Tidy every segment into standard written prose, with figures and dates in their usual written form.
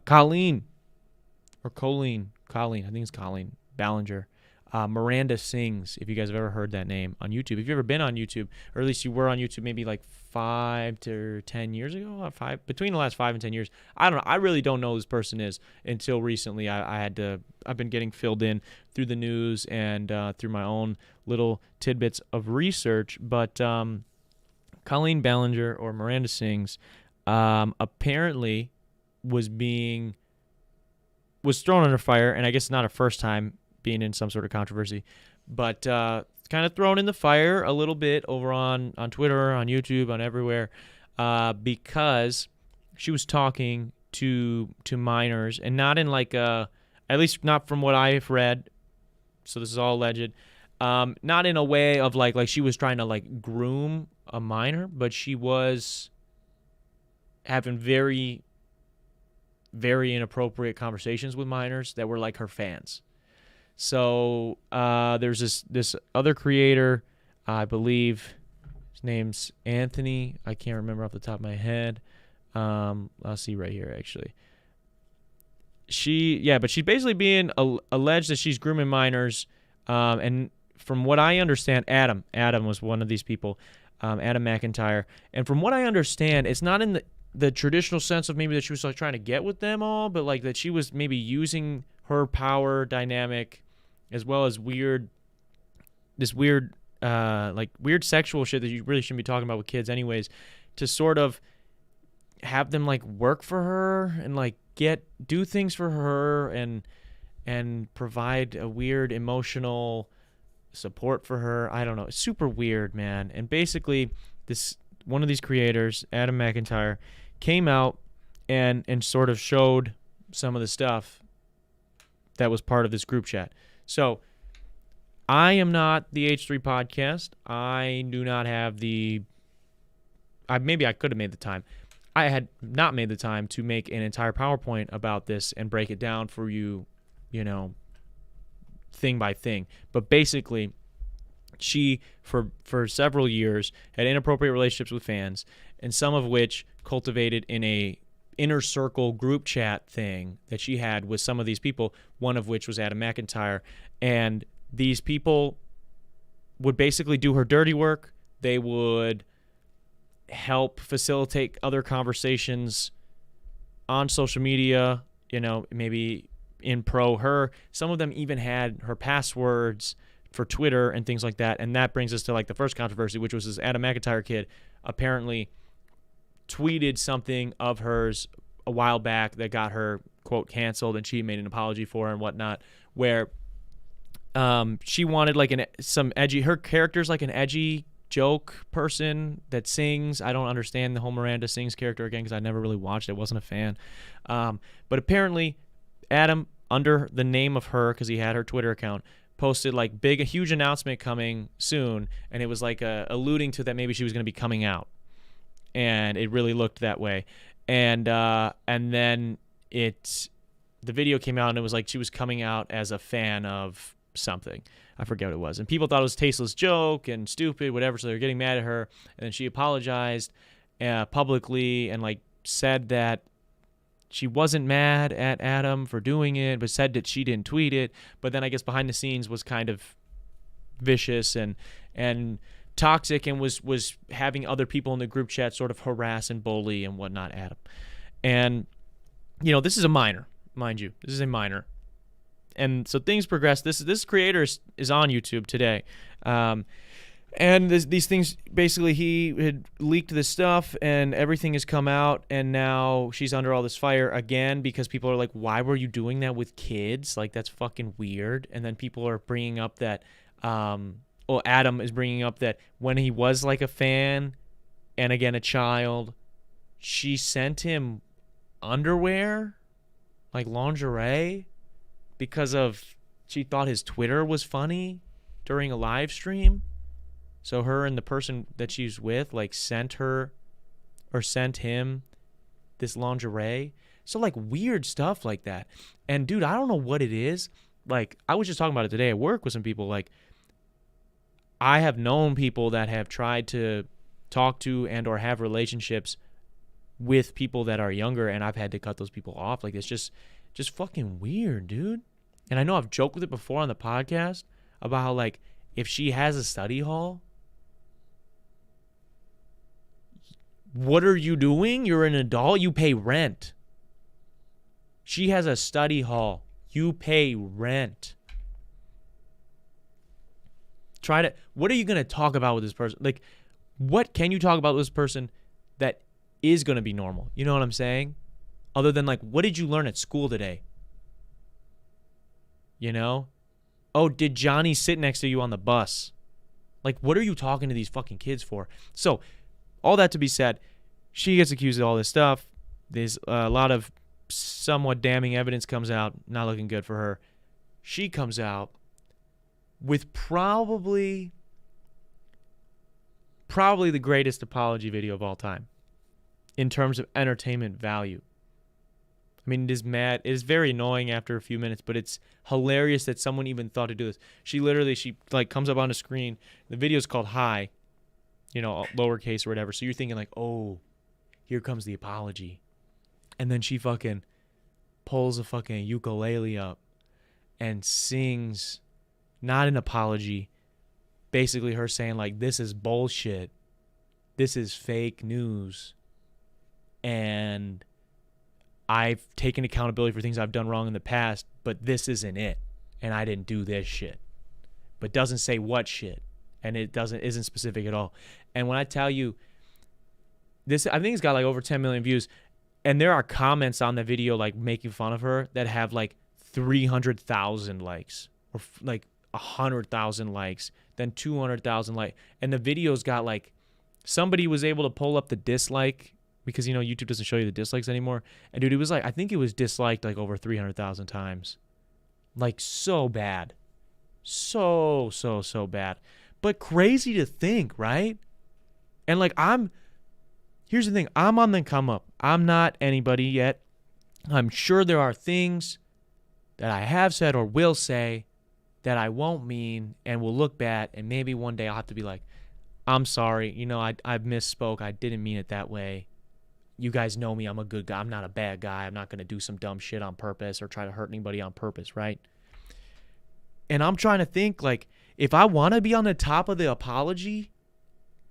Colleen or Colleen, I think it's Colleen Ballinger. Miranda Sings, if you guys have ever heard that name on YouTube. If you've ever been on YouTube, or at least you were on YouTube maybe like 5 to 10 years ago, between the last 5 and 10 years. I don't know. I really don't know who this person is until recently. I've been getting filled in through the news and through my own little tidbits of research. But Colleen Ballinger or Miranda Sings apparently was thrown under fire, and I guess it's not her first time being in some sort of controversy, but kind of thrown in the fire a little bit over on Twitter, on YouTube, on everywhere, because she was talking to minors, and not in like at least not from what I've read, so this is all alleged, not in a way of like she was trying to like groom a minor, but she was having very, very inappropriate conversations with minors that were like her fans. So there's this other creator, I believe his name's Anthony. I can't remember off the top of my head. I'll see right here actually. But she's basically being alleged that she's grooming minors. And from what I understand, Adam was one of these people, Adam McIntyre. And from what I understand, it's not in the traditional sense of maybe that she was like trying to get with them all, but like that she was maybe using her power dynamic as well as weird sexual shit that you really shouldn't be talking about with kids anyways, to sort of have them like work for her and like do things for her and provide a weird emotional support for her. I don't know. It's super weird, man. And basically one of these creators, Adam McIntyre, came out and sort of showed some of the stuff that was part of this group chat. So I am not the H3 podcast. I do not have maybe I could have made the time. I had not made the time to make an entire PowerPoint about this and break it down for you, thing by thing. But basically, she, for several years, had inappropriate relationships with fans, and some of which cultivated in a inner circle group chat thing that she had with some of these people, one of which was Adam McIntyre. And these people would basically do her dirty work. They would help facilitate other conversations on social media, maybe in pro her. Some of them even had her passwords for Twitter and things like that. And that brings us to like the first controversy, which was this Adam McIntyre kid apparently tweeted something of hers a while back that got her, quote, canceled, and she made an apology for her and whatnot, where she wanted like her character's like an edgy joke person that sings. I don't understand the whole Miranda Sings character again because I never really watched it. Wasn't a fan. But apparently Adam, under the name of her, because he had her Twitter account, posted like a huge announcement coming soon, and it was like alluding to that maybe she was going to be coming out. And it really looked that way. And then the video came out, and it was like she was coming out as a fan of something. I forget what it was. And people thought it was a tasteless joke and stupid, whatever, so they were getting mad at her. And then she apologized publicly and like said that she wasn't mad at Adam for doing it, but said that she didn't tweet it. But then I guess behind the scenes was kind of vicious and toxic, and was having other people in the group chat sort of harass and bully and whatnot Adam. And, this is a minor, mind you. This is a minor. And so things progress. This creator is on YouTube today. And these things, basically he had leaked this stuff and everything has come out, and now she's under all this fire again because people are like, why were you doing that with kids? Like, that's fucking weird. And then people are bringing up that Adam is bringing up that when he was like a fan and again a child, she sent him underwear, like lingerie, because she thought his Twitter was funny during a live stream. So her and the person that she's with like sent him this lingerie. So like weird stuff like that. And dude, I don't know what it is. Like, I was just talking about it today at work with some people. Like, I have known people that have tried to talk to and or have relationships with people that are younger, and I've had to cut those people off. Like, it's just fucking weird, dude. And I know I've joked with it before on the podcast about how, like, if she has a study hall, what are you doing? You're an adult. You pay rent. She has a study hall. You pay rent. What are you going to talk about with this person? Like, what can you talk about with this person that is going to be normal? You know what I'm saying? Other than, like, what did you learn at school today? You know? Oh, did Johnny sit next to you on the bus? Like, what are you talking to these fucking kids for? So, all that to be said, she gets accused of all this stuff. There's a lot of somewhat damning evidence comes out. Not looking good for her. She comes out with probably the greatest apology video of all time in terms of entertainment value. I mean, it is mad. It is very annoying after a few minutes, but it's hilarious that someone even thought to do this. She like comes up on the screen. The video is called Hi, lowercase or whatever. So you're thinking like, oh, here comes the apology. And then she fucking pulls a fucking ukulele up and sings not an apology, basically her saying like, this is bullshit. This is fake news. And I've taken accountability for things I've done wrong in the past, but this isn't it. And I didn't do this shit. But doesn't say what shit. And it isn't specific at all. And when I tell you this, I think it's got like over 10 million views. And there are comments on the video like making fun of her that have like 300,000 likes or like 100,000 likes, then 200,000 likes. And the video's got like, somebody was able to pull up the dislike because, YouTube doesn't show you the dislikes anymore. And dude, it was like, I think it was disliked like over 300,000 times. Like so bad. So bad. But crazy to think, right? And like here's the thing. I'm on the come up. I'm not anybody yet. I'm sure there are things that I have said or will say that I won't mean and will look bad. And maybe one day I'll have to be like, I'm sorry. I misspoke. I didn't mean it that way. You guys know me. I'm a good guy. I'm not a bad guy. I'm not going to do some dumb shit on purpose or try to hurt anybody on purpose, right? And I'm trying to think, like, if I want to be on the top of the apology,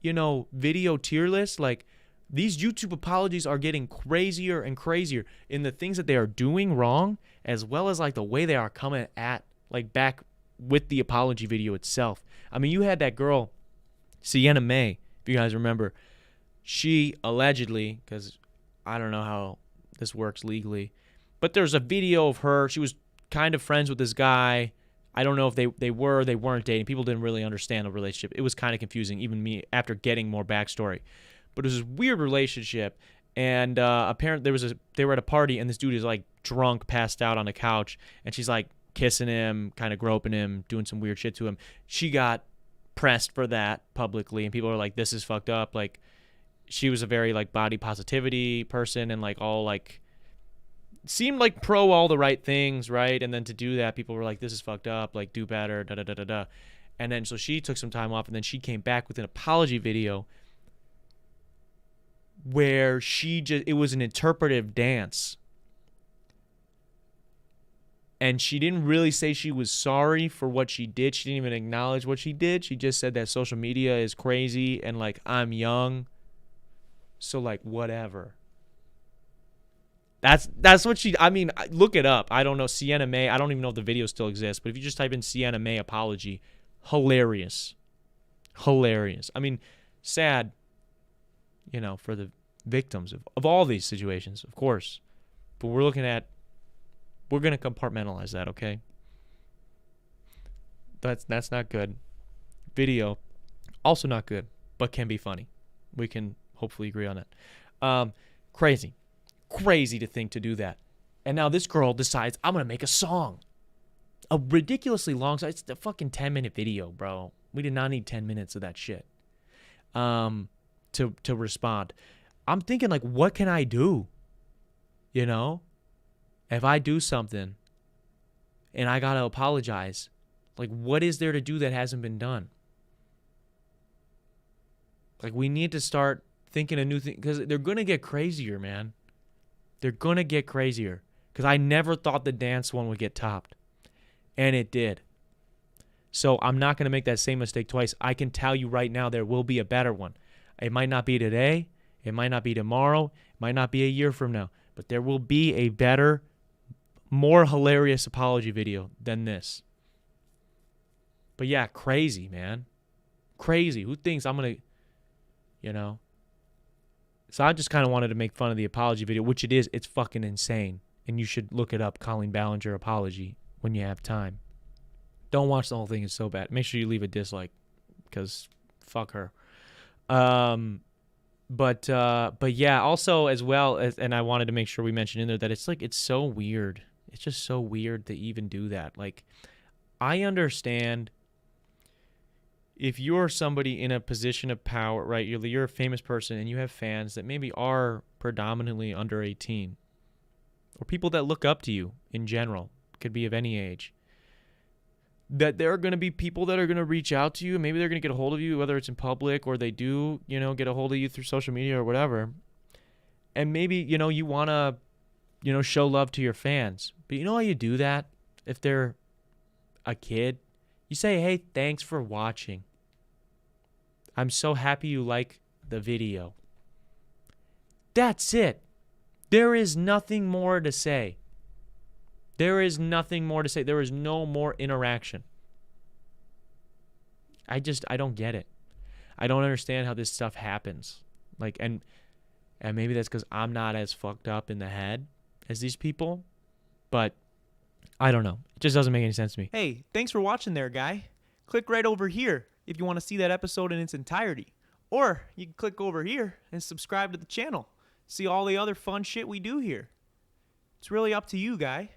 video tier list, like, these YouTube apologies are getting crazier and crazier in the things that they are doing wrong, as well as, like, the way they are coming at, like, back with the apology video itself. I mean, you had that girl, Sienna May, if you guys remember. She allegedly, because I don't know how this works legally, but there's a video of her. She was kind of friends with this guy. I don't know if they weren't dating. People didn't really understand the relationship. It was kind of confusing, even me, after getting more backstory. But it was this weird relationship, and apparently they were at a party, and this dude is like drunk, passed out on the couch, and she's like kissing him, kind of groping him, doing some weird shit to him. She got pressed for that publicly, and people are like, this is fucked up. Like, she was a very like body positivity person and like all like seemed like pro all the right things, right? And then to do that, people were like, this is fucked up, like do better, da da da da da. And then so she took some time off, and then she came back with an apology video where it was an interpretive dance. And she didn't really say she was sorry for what she did. She didn't even acknowledge what she did. She just said that social media is crazy and like I'm young. So like whatever. That's what look it up. I don't know. Sienna May. I don't even know if the video still exists. But if you just type in Sienna May apology, hilarious. Hilarious. I mean, sad, for the victims of all these situations, of course. But we're going to compartmentalize that, okay? That's not good. Video, also not good, but can be funny. We can hopefully agree on that. Crazy to think to do that. And now this girl decides, I'm going to make a song. A ridiculously long song. It's a fucking 10-minute video, bro. We did not need 10 minutes of that shit to respond. I'm thinking, like, what can I do? If I do something and I got to apologize, like, what is there to do that hasn't been done? Like, we need to start thinking of new things because they're going to get crazier, man. They're going to get crazier because I never thought the dance one would get topped, and it did. So I'm not going to make that same mistake twice. I can tell you right now there will be a better one. It might not be today. It might not be tomorrow. It might not be a year from now. But there will be a better, more hilarious apology video than this. But yeah, crazy, man. Crazy. Who thinks I'm going to, you know? So I just kind of wanted to make fun of the apology video, which it is. It's fucking insane. And you should look it up, Colleen Ballinger apology, when you have time. Don't watch the whole thing. It's so bad. Make sure you leave a dislike because fuck her. But yeah, also as well as, and I wanted to make sure we mentioned in there that it's like, it's so weird. It's just so weird to even do that. Like, I understand if you're somebody in a position of power, right? You're a famous person and you have fans that maybe are predominantly under 18 or people that look up to you in general, could be of any age. That there are going to be people that are going to reach out to you. Maybe they're going to get a hold of you, whether it's in public or they do, get a hold of you through social media or whatever. And maybe, you want to, show love to your fans. But you know how you do that if they're a kid? You say, hey, thanks for watching. I'm so happy you like the video. That's it. There is nothing more to say. There is nothing more to say. There is no more interaction. I don't get it. I don't understand how this stuff happens. Like, and maybe that's because I'm not as fucked up in the head as these people, but I don't know. It just doesn't make any sense to me. Hey, thanks for watching there, guy. Click right over here if you want to see that episode in its entirety. Or you can click over here and subscribe to the channel. See all the other fun shit we do here. It's really up to you, guy.